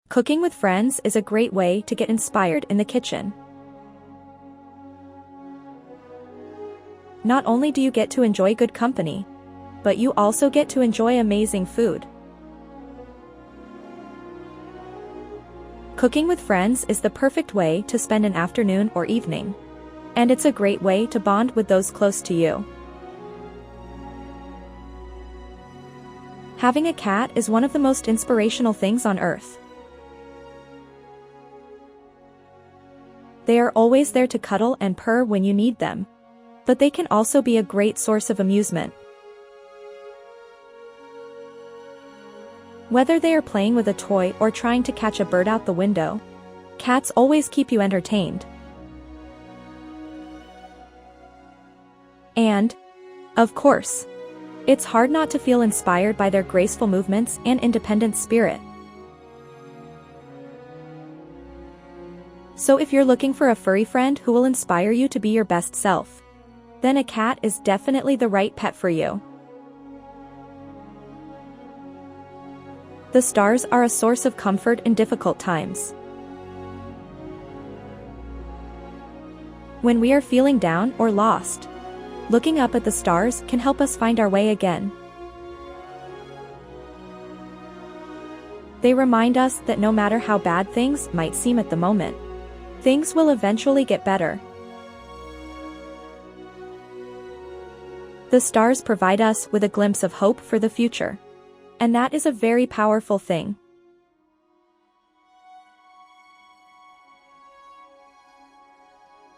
Cooking with friends is a great way to get inspired in the kitchen. Not only do you get to enjoy good company, but you also get to enjoy amazing food. Cooking with friends is the perfect way to spend an afternoon or evening, and it's a great way to bond with those close to you. Having a cat is one of the most inspirational things on earth. They are always there to cuddle and purr when you need them, but they can also be a great source of amusement. Whether they are playing with a toy or trying to catch a bird out the window, cats always keep you entertained. And, of course, it's hard not to feel inspired by their graceful movements and independent spirit. So if you're looking for a furry friend who will inspire you to be your best self, then a cat is definitely the right pet for you. The stars are a source of comfort in difficult times. When we are feeling down or lost, looking up at the stars can help us find our way again. They remind us that no matter how bad things might seem at the moment, things will eventually get better. The stars provide us with a glimpse of hope for the future, and that is a very powerful thing.